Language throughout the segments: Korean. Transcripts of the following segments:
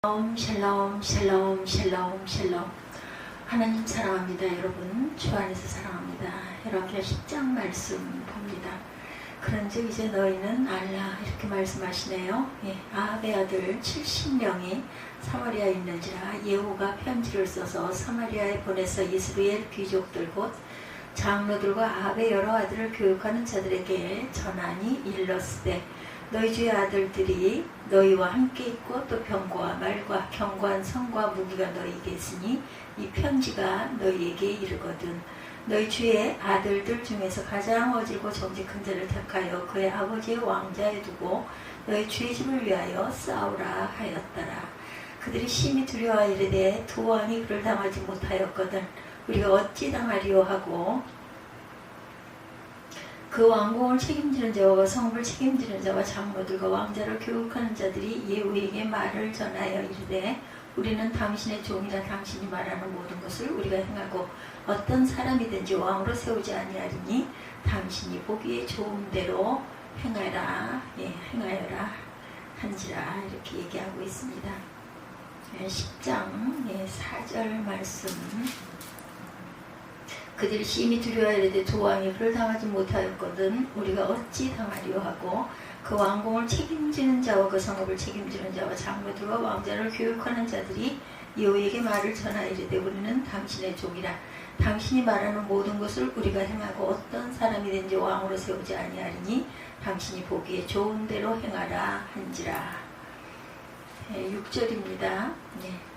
샬롬 샬롬 샬롬 샬롬. 하나님 사랑합니다. 여러분 주 안에서 사랑합니다. 여러분께 10장 말씀 봅니다. 그런즉 이제 너희는 알라, 이렇게 말씀하시네요. 아합의 아들 70명이 사마리아에 있는지라 예후가 편지를 써서 사마리아에 보내서 이스라엘 귀족들 곧 장로들과 아합의 여러 아들을 교육하는 자들에게 전하니 일렀으되 너희 주의 아들들이 너희와 함께 있고 또 병과 말과 견고한 성과 무기가 너희에게 있으니 이 편지가 너희에게 이르거든. 너희 주의 아들들 중에서 가장 어질고 정직한 자를 택하여 그의 아버지의 왕자에 두고 너희 주의 집을 위하여 싸우라 하였더라. 그들이 심히 두려워 이르되 두 왕이 그를 당하지 못하였거든 우리가 어찌 당하리요 하고 그 왕궁을 책임지는 자와 성읍을 책임지는 자와 장로들과 왕자를 교육하는 자들이 예후에게 말을 전하여 이르되 우리는 당신의 종이라 당신이 말하는 모든 것을 우리가 행하고 어떤 사람이든지 왕으로 세우지 아니하리니 당신이 보기에 좋은 대로 행하라, 행하여라 한지라, 이렇게 얘기하고 있습니다. 10장 4절 말씀. 그들이 심히 두려워 이르되 두 왕이 그를 당하지 못하였거든 우리가 어찌 당하리요 하고 그 왕궁을 책임지는 자와 그 성읍을 책임지는 자와 장로들과 왕자를 교육하는 자들이 예후에게 말을 전하여 이르되 우리는 당신의 종이라 당신이 말하는 모든 것을 우리가 행하고 어떤 사람이든지 왕으로 세우지 아니하리니 당신이 보기에 좋은 대로 행하라 한지라. 6절입니다.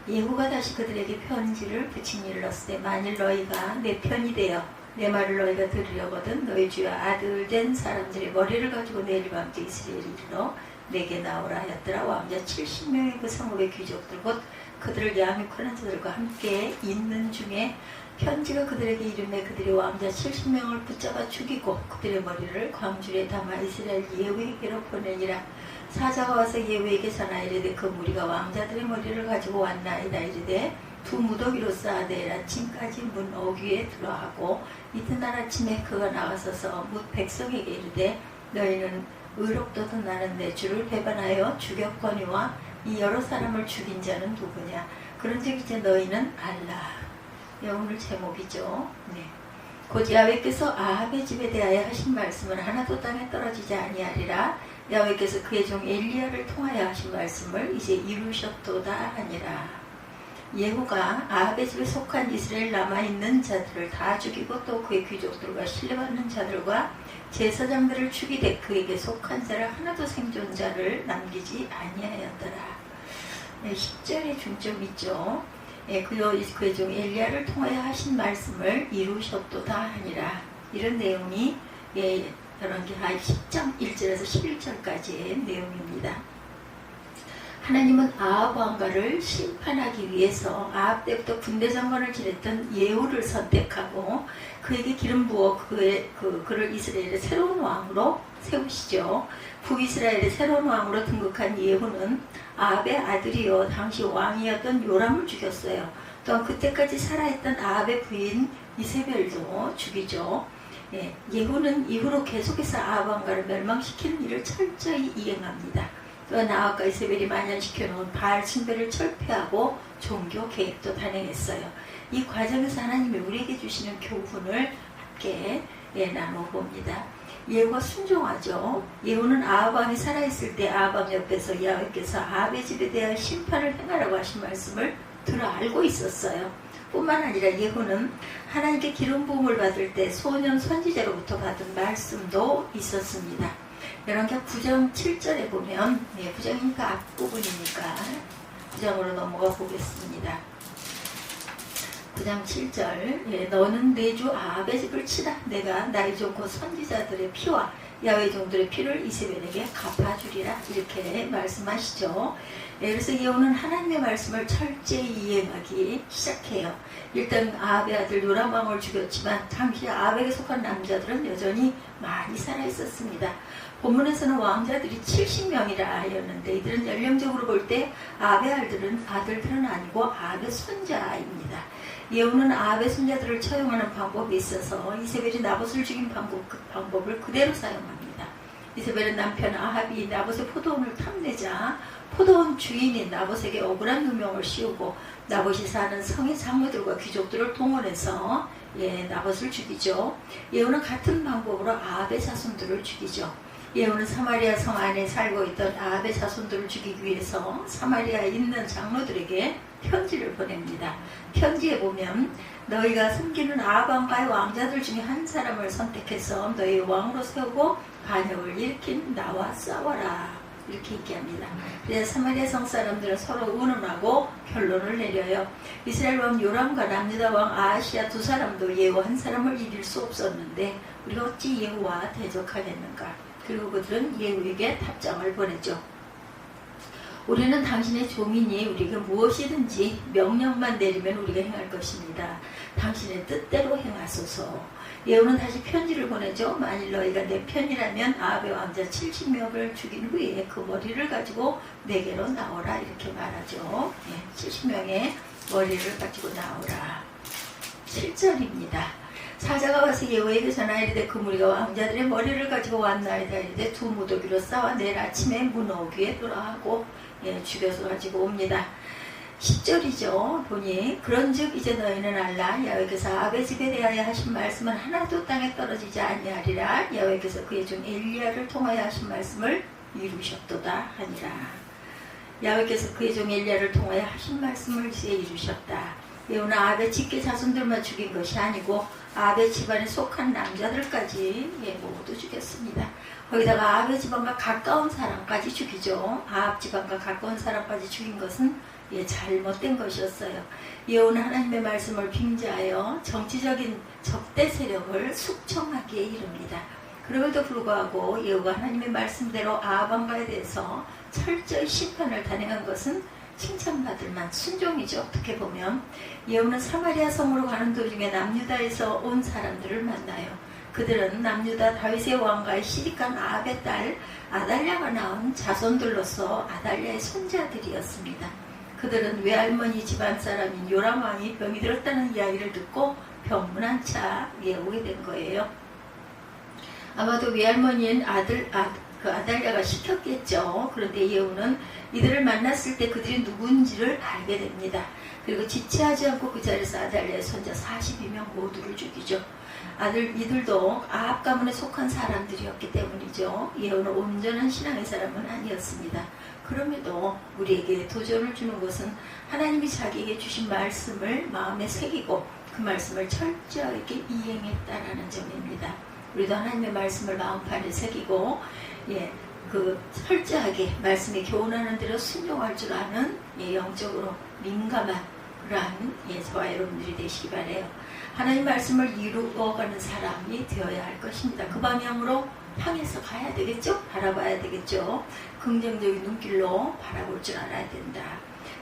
예후가 다시 그들에게 편지를 붙인 일렀으되 만일 너희가 내 편이 되어 내 말을 너희가 들으려거든 너희 주의 아들 된 사람들의 머리를 가지고 내일 밤새 이스라엘에 이르러 내게 나오라 하였더라. 왕자 70명의 그 성읍의 귀족들 곧 그들을 양육하는 자들과 함께 있는 중에 편지가 그들에게 이르매 그들이 왕자 70명을 붙잡아 죽이고 그들의 머리를 광주리에 담아 이스라엘 예후에게로 보내니라. 사자가 와서 예후에게 전하여 이르되 그 무리가 왕자들의 머리를 가지고 왔나이다. 이르되 두 무더기로 쌓아 내일 아침까지 문 어귀에 들어하고 이튿날 아침에 그가 나가서서 뭇 백성에게 이르되 너희는 의롭도든 나는 내 주를 배반하여 죽였거니와 이 여러 사람을 죽인 자는 누구냐. 그런즉 이제 너희는 알라. 오늘 제목이죠. 곧 야훼께서 아합의 집에 대하여 하신 말씀은 하나도 땅에 떨어지지 아니하리라. 야훼께서 그의 종 엘리야를 통하여 하신 말씀을 이제 이루셨도다 하니라. 예후가 아합의 집에 속한 이스라엘 남아있는 자들을 다 죽이고 또 그의 귀족들과 신뢰받는 자들과 제사장들을 죽이되 그에게 속한 자를 하나도 생존자를 남기지 아니하였더라. 10절에 중점이 있죠. 그의 종 엘리야를 통하여 하신 말씀을 이루셨도다 하니라. 이런 내용이 열왕기하 10장 1절에서 11절까지의 내용입니다. 하나님은 아합 왕가를 심판하기 위해서 아합 때부터 군대 장관을 지냈던 예후를 선택하고 그에게 기름 부어 그를 이스라엘의 새로운 왕으로 세우시죠. 북이스라엘의 새로운 왕으로 등극한 예후는 아합의 아들이요 당시 왕이었던 요람을 죽였어요. 또한 그때까지 살아있던 아합의 부인 이세벨도 죽이죠. 예후는 이후로 계속해서 아합 왕가를 멸망시키는 일을 철저히 이행합니다. 또한 아합과 이세벨이 만연시켜놓은 바알 숭배를 철폐하고 종교 개혁도 단행했어요. 이 과정에서 하나님이 우리에게 주시는 교훈을 함께 나눠봅니다. 예후가 순종하죠. 예후는 아합 왕이 살아있을 때 아합 왕 옆에서 야훼께서 아합의 집에 대한 심판을 행하라고 하신 말씀을 들어 알고 있었어요. 뿐만 아니라 예후는 하나님께 기름 부음을 받을 때 소년 선지자로부터 받은 말씀도 있었습니다. 열왕기 9장 7절에 보면 9장이니까 앞부분이니까 9장으로 넘어가 보겠습니다. 9장 7절. 너는 내 주 아합의 집을 치라. 내가 나의 종 곧 선지자들의 피와 야훼 종들의 피를 이세벨에게 갚아주리라. 이렇게 말씀하시죠. 그래서 예후는 하나님의 말씀을 철저히 이행하기 시작해요. 일단 아합의 아들 요람 왕을 죽였지만 당시 아합에게 속한 남자들은 여전히 많이 살아있었습니다. 본문에서는 왕자들이 70명이라 하였는데 이들은 연령적으로 볼 때 아합의 아들들은 아니고 아합의 손자입니다. 예후는 아합의 손자들을 처형하는 방법이 있어서 이세벨이 나봇을 죽인 방법을 그대로 사용합니다. 이세벨은 남편 아합이 나봇의 포도원을 탐내자 포도원 주인인 나봇에게 억울한 누명을 씌우고 나봇이 사는 성의 장로들과 귀족들을 동원해서 나봇을 죽이죠. 예후는 같은 방법으로 아합의 자손들을 죽이죠. 예후는 사마리아 성 안에 살고 있던 아합의 자손들을 죽이기 위해서 사마리아에 있는 장로들에게 편지를 보냅니다. 편지에 보면 너희가 섬기는 아합 왕가의 왕자들 중에 한 사람을 선택해서 너희 왕으로 세우고 반역을 일으킨 나와 싸워라, 이렇게 얘기합니다. 그래서 사마리아 성 사람들은 서로 의논하고 결론을 내려요. 이스라엘 왕 요람과 남유다 왕 아하시아 두 사람도 예후 한 사람을 이길 수 없었는데 우리가 어찌 예후와 대적하겠는가. 그리고 그들은 예후에게 답장을 보냈죠. 우리는 당신의 조민이 우리에게 무엇이든지 명령만 내리면 우리가 행할 것입니다. 당신의 뜻대로 행하소서. 예후는 다시 편지를 보내죠. 만일 너희가 내 편이라면 아합의 왕자 70명을 죽인 후에 그 머리를 가지고 내게로 나오라, 이렇게 말하죠. 70명의 머리를 가지고 나오라. 7절입니다. 사자가 와서 예후에게 전하이르되 그 무리가 왕자들의 머리를 가지고 왔나이다. 이르되 두 무더기로 싸워 내일 아침에 문호기에 돌아가고 죽여서 가지고 옵니다. 10절이죠. 보니 그런즉 이제 너희는 알라. 야훼께서 아합의 집에 대하여 하신 말씀은 하나도 땅에 떨어지지 아니하리라. 야훼께서 그의 종 엘리야를 통하여 하신 말씀을 이루셨도다 하니라. 야훼께서 그의 종 엘리야를 통하여 하신 말씀을 이루셨다. 예후는 아합의 직계 자손들만 죽인 것이 아니고 아합의 집안에 속한 남자들까지 모두 죽였습니다. 거기다가 아합의 집안과 가까운 사람까지 죽이죠. 아합 집안과 가까운 사람까지 죽인 것은 잘못된 것이었어요. 예후는 하나님의 말씀을 빙자하여 정치적인 적대 세력을 숙청하기에 이릅니다. 그럼에도 불구하고 예후가 하나님의 말씀대로 아합 왕가에 대해서 철저히 심판을 단행한 것은 칭찬받을 만 순종이죠. 어떻게 보면 예후는 사마리아 성으로 가는 도중에 남유다에서 온 사람들을 만나요. 그들은 남유다 다윗의 왕가의 시리칸 아합의 딸 아달랴가 낳은 자손들로서 아달랴의 손자들이었습니다. 그들은 외할머니 집안 사람인 요람 왕이 병이 들었다는 이야기를 듣고 병문안 차 오게 된 거예요. 아마도 외할머니인 그 아달랴가 시켰겠죠. 그런데 예후는 이들을 만났을 때 그들이 누군지를 알게 됩니다. 그리고 지체하지 않고 그 자리에서 아달랴의 손자 42명 모두를 죽이죠. 이들도 아합 가문에 속한 사람들이었기 때문이죠. 예후는 온전한 신앙의 사람은 아니었습니다. 그럼에도 우리에게 도전을 주는 것은 하나님이 자기에게 주신 말씀을 마음에 새기고 그 말씀을 철저하게 이행했다라는 점입니다. 우리도 하나님의 말씀을 마음판에 새기고 그 철저하게 말씀에 교훈하는 대로 순종할 줄 아는 영적으로 민감한 그러한 저와 여러분들이 되시기 바라요. 하나님 말씀을 이루어가는 사람이 되어야 할 것입니다. 그 방향으로 향해서 가야 되겠죠? 바라봐야 되겠죠? 긍정적인 눈길로 바라볼 줄 알아야 된다.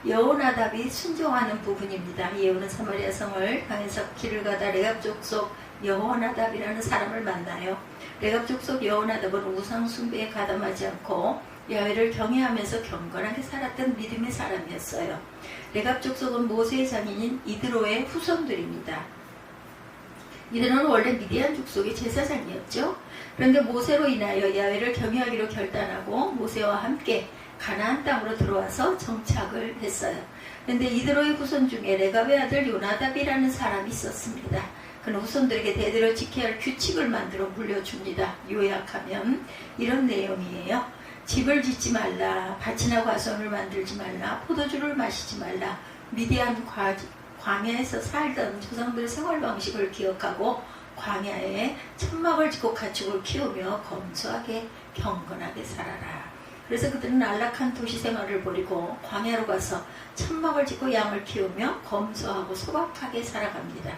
여호나답이 순종하는 부분입니다. 예후는 사마리아 성을 향해서 길을 가다 레갑 족속 여호나답이라는 사람을 만나요. 레갑 족속 여호나답은 우상 숭배에 가담하지 않고 야훼를 경외하면서 경건하게 살았던 믿음의 사람이었어요. 레갑 족속은 모세의 장인인 이드로의 후손들입니다. 이들은 원래 미디안 족속의 제사장이었죠. 그런데 모세로 인하여 야훼를 경외하기로 결단하고 모세와 함께 가나안 땅으로 들어와서 정착을 했어요. 그런데 이드로의 후손 중에 레갑의 아들 요나답이라는 사람이 있었습니다. 그는 후손들에게 대대로 지켜야 할 규칙을 만들어 물려줍니다. 요약하면 이런 내용이에요. 집을 짓지 말라, 밭이나 과수원을 만들지 말라, 포도주를 마시지 말라, 미디안 광야에서 살던 조상들의 생활 방식을 기억하고 광야에 천막을 짓고 가축을 키우며 검소하게 경건하게 살아라. 그래서 그들은 안락한 도시 생활을 버리고 광야로 가서 천막을 짓고 양을 키우며 검소하고 소박하게 살아갑니다.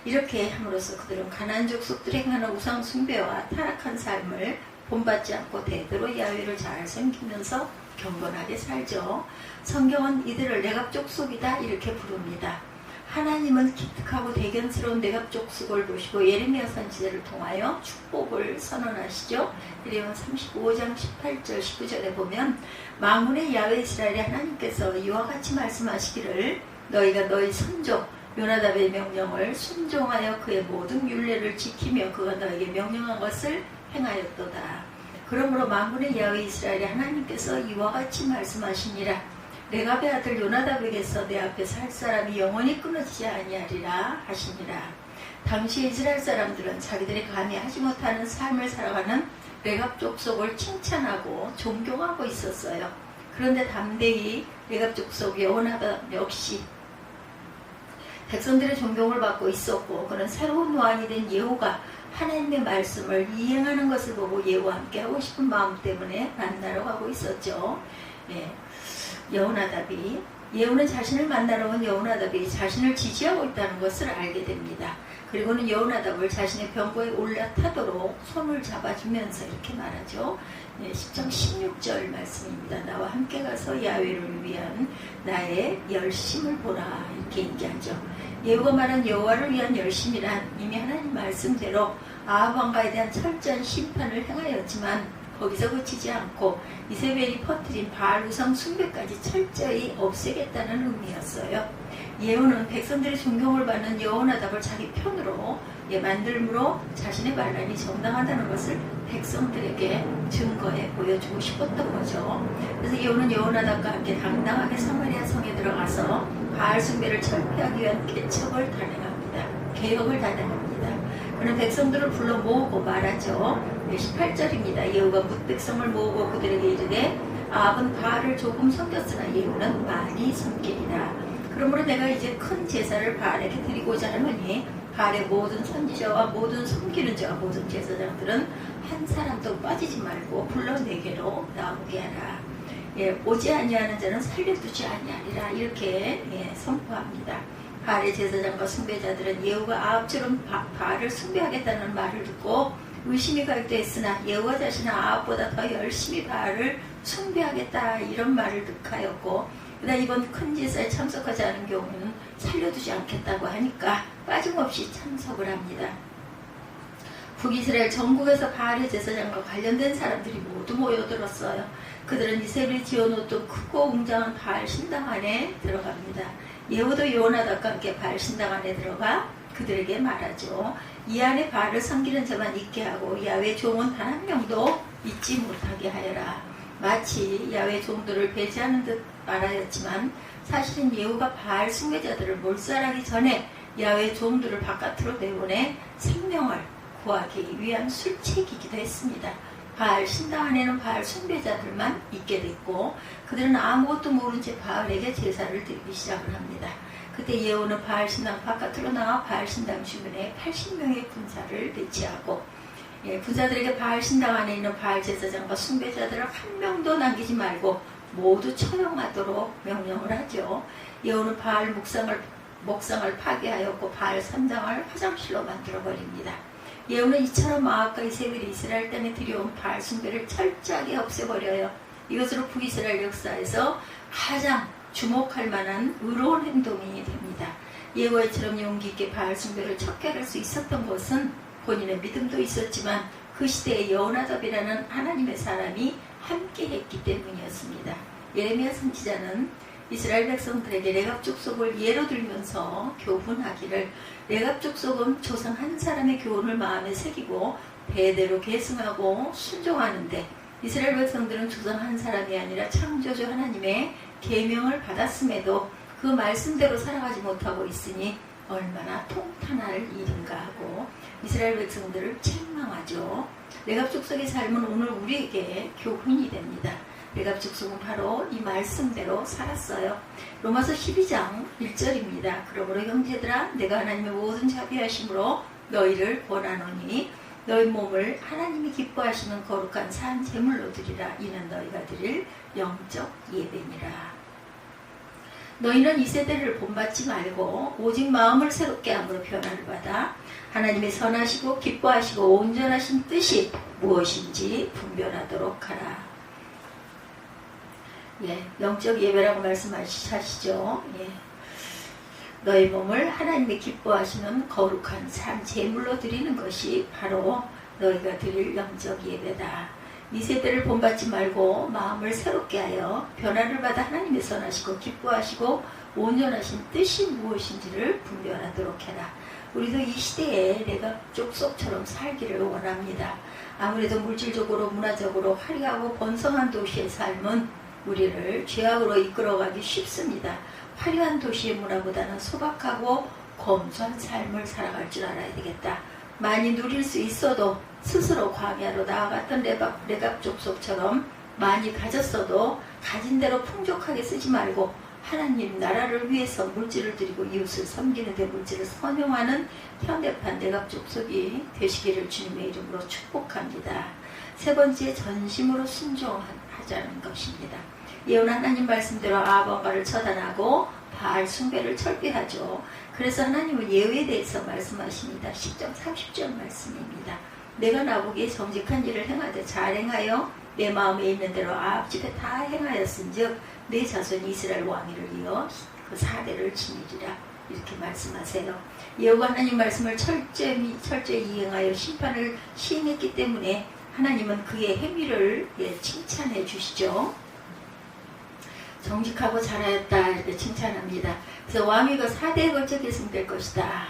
이렇게 함으로써 그들은 가나안 족속들이 행하는 우상 숭배와 타락한 삶을 본받지 않고 대대로 야훼를 잘 섬기면서 경건하게 살죠. 성경은 이들을 레갑 족속이다 이렇게 부릅니다. 하나님은 기특하고 대견스러운 레갑 족속을 보시고 예레미야 선지자를 통하여 축복을 선언하시죠. 예레미야 35장 18절 19절에 보면 만군의 야훼 이스라엘의 하나님께서 이와 같이 말씀하시기를 너희가 너희 선조 요나답의 명령을 순종하여 그의 모든 율례를 지키며 그가 너에게 명령한 것을 행하였도다. 그러므로 만군의 야훼 이스라엘의 하나님께서 이와 같이 말씀하시니라. 레갑의 아들 요나답에게서 내 앞에서 할 사람이 영원히 끊어지지 아니하리라 하시니라. 당시 이스라엘 사람들은 자기들이 감히 하지 못하는 삶을 살아가는 레갑 족속을 칭찬하고 존경하고 있었어요. 그런데 담대히 레갑 족속 여호나답 역시 백성들의 존경을 받고 있었고, 그는 새로운 왕이 된 예후가 하나님의 말씀을 이행하는 것을 보고 예후와 함께 하고 싶은 마음 때문에 만나러 가고 있었죠. 예후는 자신을 만나러 온 여호나답이 자신을 지지하고 있다는 것을 알게 됩니다. 그리고는 여호나답을 자신의 병거에 올라타도록 손을 잡아주면서 이렇게 말하죠. 10장 16절 말씀입니다. 나와 함께 가서 야훼를 위한 나의 열심을 보라, 이렇게 얘기하죠. 예후가 말한 여호와를 위한 열심이란 이미 하나님 말씀대로 아합 왕가에 대한 철저한 심판을 행하였지만 거기서 그치지 않고 이세벨이 퍼뜨린 바알 우상 숭배까지 철저히 없애겠다는 의미였어요. 예후는 백성들의 존경을 받는 여호나답을 자기 편으로 만들므로 자신의 반란이 정당하다는 것을 백성들에게 증거해 보여주고 싶었던 거죠. 그래서 예후는 여호나답과 함께 당당하게 사마리아 성에 들어가서 바알 숭배를 철폐하기 위한 개척을 개혁을 단행합니다. 그는 백성들을 불러 모으고 말하죠. 18절입니다. 예후가 뭇 백성을 모으고 그들에게 이르되 아합은 바알을 조금 섬겼으나 예후는 많이 섬기리라. 그러므로 내가 이제 큰 제사를 바알에게 드리고자 하노니 바알의 모든 선지자와 모든 섬기는 자와 모든 제사장들은 한 사람도 빠지지 말고 불러 내게로 나오게 하라. 오지 아니하는 자는 살려두지 아니하리라, 이렇게 선포합니다. 바알의 제사장과 숭배자들은 예후가 아합처럼 바알을 숭배하겠다는 말을 듣고 의심이 가득했으나 예후가 자신은 아합보다 더 열심히 바알을 숭배하겠다, 이런 말을 득하였고, 그다음 이번 큰 제사에 참석하지 않은 경우는 살려두지 않겠다고 하니까 빠짐없이 참석을 합니다. 북이스라엘 전국에서 바알의 제사장과 관련된 사람들이 모두 모여들었어요. 그들은 이세벨이 지어놓던 크고 웅장한 바알 신당 안에 들어갑니다. 예후도 여호나답과 함께 바알 신당 안에 들어가 그들에게 말하죠. 이 안에 바알을 섬기는 자만 있게 하고 야훼 종은 단 한 명도 있지 못하게 하여라. 마치 야훼 종들을 배제하는 듯 말하였지만 사실은 예후가 바알 숭배자들을 몰살하기 전에 야훼 종들을 바깥으로 내보내 생명을 구하기 위한 술책이기도 했습니다. 바알 신당 안에는 바알 숭배자들만 있게 됐고 그들은 아무것도 모른 채 바알에게 제사를 드리기 시작을 합니다. 그때 예후는 바알 신당 바깥으로 나와 바알 신당 주변에 80명의 군사를 배치하고 군사들에게 바알 신당 안에 있는 바알 제사장과 숭배자들을 한 명도 남기지 말고 모두 처형하도록 명령을 하죠. 예후는 바알 목상을 파괴하였고 바알 산당을 화장실로 만들어버립니다. 예후는 이처럼 아합과 이세벨이 이스라엘 땅에 들여온 바알 숭배를 철저하게 없애버려요. 이것으로 북이스라엘 역사에서 가장 주목할 만한 의로운 행동이 됩니다. 예후처럼 용기 있게 바알 숭배를 척결할 수 있었던 것은 본인의 믿음도 있었지만 그 시대에 여호나답이라는 하나님의 사람이 함께했기 때문이었습니다. 예레미야 선지자는 이스라엘 백성들에게 레갑 족속을 예로 들면서 교훈하기를 레갑 족속은 조상 한 사람의 교훈을 마음에 새기고 대대로 계승하고 순종하는데 이스라엘 백성들은 조상 한 사람이 아니라 창조주 하나님의 계명을 받았음에도 그 말씀대로 살아가지 못하고 있으니 얼마나 통탄할 일인가 하고 이스라엘 백성들을 책망하죠. 레갑 족속의 삶은 오늘 우리에게 교훈이 됩니다. 레갑 족속은 바로 이 말씀대로 살았어요. 로마서 12장 1절입니다. 그러므로 형제들아 내가 하나님의 모든 자비하심으로 너희를 권하노니 너희 몸을 하나님이 기뻐하시는 거룩한 산 제물로 드리라. 이는 너희가 드릴 영적 예배니라. 너희는 이 세대를 본받지 말고 오직 마음을 새롭게 함으로 변화를 받아 하나님의 선하시고 기뻐하시고 온전하신 뜻이 무엇인지 분별하도록 하라. 영적 예배라고 말씀하시죠. 너희 몸을 하나님이 기뻐하시는 거룩한 산 제물로 드리는 것이 바로 너희가 드릴 영적 예배다. 이 세대를 본받지 말고 마음을 새롭게 하여 변화를 받아 하나님의 선하시고 기뻐하시고 온전하신 뜻이 무엇인지를 분별하도록 해라. 우리도 이 시대에 레갑 족속처럼 살기를 원합니다. 아무래도 물질적으로 문화적으로 화려하고 번성한 도시의 삶은 우리를 죄악으로 이끌어가기 쉽습니다. 화려한 도시의 문화보다는 소박하고 검소한 삶을 살아갈 줄 알아야 되겠다. 많이 누릴 수 있어도 스스로 광야로 나아갔던 레갑 족속처럼 많이 가졌어도 가진 대로 풍족하게 쓰지 말고 하나님 나라를 위해서 물질을 드리고 이웃을 섬기는 데 물질을 선용하는 현대판 레갑 족속이 되시기를 주님의 이름으로 축복합니다. 세 번째, 전심으로 순종하자는 것입니다. 예언 하나님 말씀대로 아합과를 처단하고 바알 숭배를 철폐하죠. 그래서 하나님은 예후에 대해서 말씀하십니다. 10절 30절 말씀입니다. 내가 나보기에 정직한 일을 행하되 잘 행하여 내 마음에 있는 대로 아합 집에 다 행하였은즉 내 자손 이스라엘 왕위를 이어 그 4대를 지니리라. 이렇게 말씀하세요. 예후가 하나님 말씀을 철저히 이행하여 심판을 시행했기 때문에 하나님은 그의 행위를 칭찬해 주시죠. 정직하고 잘하였다 이렇게 칭찬합니다. 그래서 왕위가 4대에 걸쳐 계승될 것이다.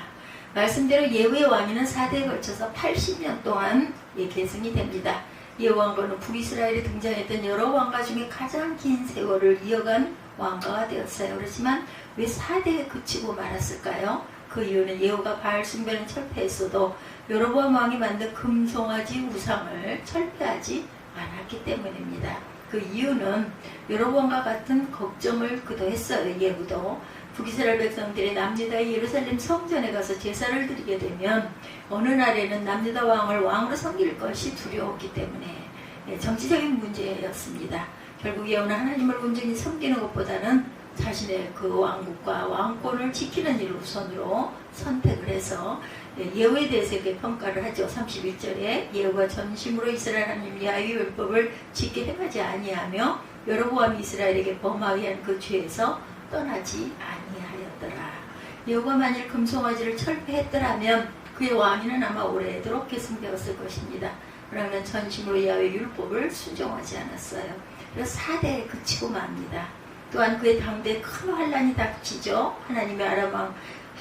말씀대로 예후의 왕위는 4대에 걸쳐서 80년 동안 계승이 됩니다. 예후 왕과는 북이스라엘에 등장했던 여러 왕가 중에 가장 긴 세월을 이어간 왕가가 되었어요. 그렇지만 왜 4대에 그치고 말았을까요? 그 이유는 예후가 바알 숭배는 철폐했어도 여로보암 왕이 만든 금송아지 우상을 철폐하지 않았기 때문입니다. 그 이유는 여로보암과 같은 걱정을 그도 했어요. 예후도 북이스라엘 백성들이 남유다의 예루살렘 성전에 가서 제사를 드리게 되면 어느 날에는 남유다 왕을 왕으로 섬길 것이 두려웠기 때문에 정치적인 문제였습니다. 결국 예후는 하나님을 온전히 섬기는 것보다는 자신의 그 왕국과 왕권을 지키는 일을 우선으로 선택을 해서 예후에 대해서 이렇게 평가를 하죠. 31절에 예후가 전심으로 이스라엘 하나님 야훼의 율법을 지켜 행하지 아니하며 여로보암이 이스라엘에게 범하게 한 그 죄에서 떠나지 아니하였더라. 예후가 만일 금송아지를 철폐했더라면 그의 왕위는 아마 오래도록 계승되었을 것입니다. 그러면 전심으로 야훼의 율법을 순종하지 않았어요. 그래서 4대에 그치고 맙니다. 또한 그의 당대에 큰 환란이 닥치죠. 하나님의 아람 왕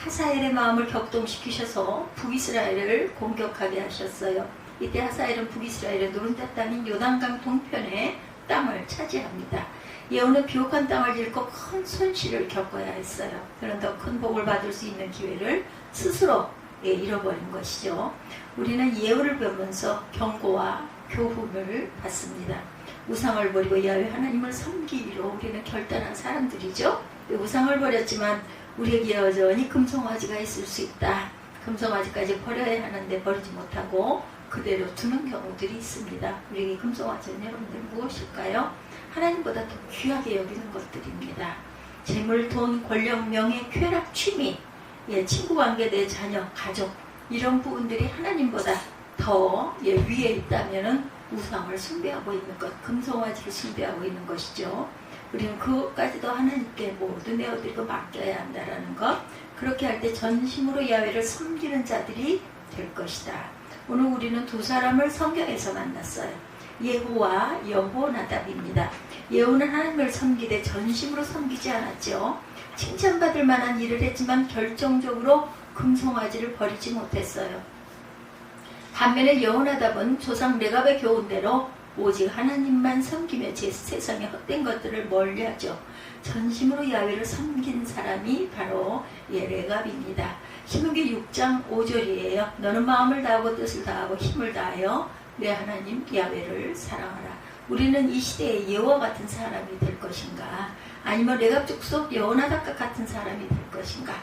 하사엘의 마음을 격동시키셔서 북이스라엘을 공격하게 하셨어요. 이때 하사엘은 북이스라엘의 노른자 땅인 요단강 동편에 땅을 차지합니다. 예후는 비옥한 땅을 잃고 큰 손실을 겪어야 했어요. 그런 더 큰 복을 받을 수 있는 기회를 스스로 잃어버린 것이죠. 우리는 예후를 보면서 경고와 교훈을 받습니다. 우상을 버리고 야훼 하나님을 섬기기로 우리는 결단한 사람들이죠. 우상을 버렸지만 우리에게 여전히 금송아지가 있을 수 있다. 금송아지까지 버려야 하는데 버리지 못하고 그대로 두는 경우들이 있습니다. 우리에게 금송아지는 여러분들 무엇일까요? 하나님보다 더 귀하게 여기는 것들입니다. 재물, 돈, 권력, 명예, 쾌락, 취미, 친구관계, 내 자녀, 가족 이런 부분들이 하나님보다 더 위에 있다면은 우상을 숭배하고 있는 것, 금송아지를 숭배하고 있는 것이죠. 우리는 그것까지도 하나님께 모두 내어드리고 맡겨야 한다는 것. 그렇게 할 때 전심으로 야훼를 섬기는 자들이 될 것이다. 오늘 우리는 두 사람을 성경에서 만났어요. 예후와 여호나답입니다. 예후는 하나님을 섬기되 전심으로 섬기지 않았죠. 칭찬받을 만한 일을 했지만 결정적으로 금송아지를 버리지 못했어요. 반면에 여호나답은 조상 레갑의 교훈대로 오직 하나님만 섬기며 세상의 헛된 것들을 멀리하죠. 전심으로 야훼를 섬긴 사람이 바로 레갑입니다. 신명기 6장 5절이에요. 너는 마음을 다하고 뜻을 다하고 힘을 다하여 내 하나님 야훼를 사랑하라. 우리는 이 시대에 예후와 같은 사람이 될 것인가? 아니면 레갑 족속 여호나답과 같은 사람이 될 것인가?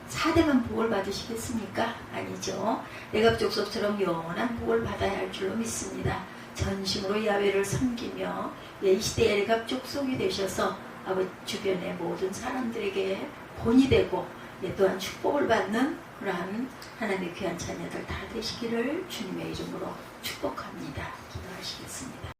4대만 복을 받으시겠습니까? 아니죠. 레갑 족속처럼 영원한 복을 받아야 할 줄로 믿습니다. 전심으로 야훼를 섬기며 이 시대의 레갑 족속이 되셔서 아버지 주변의 모든 사람들에게 본이 되고 또한 축복을 받는 그러한 하나님의 귀한 자녀들 다 되시기를 주님의 이름으로 축복합니다. 기도하시겠습니다.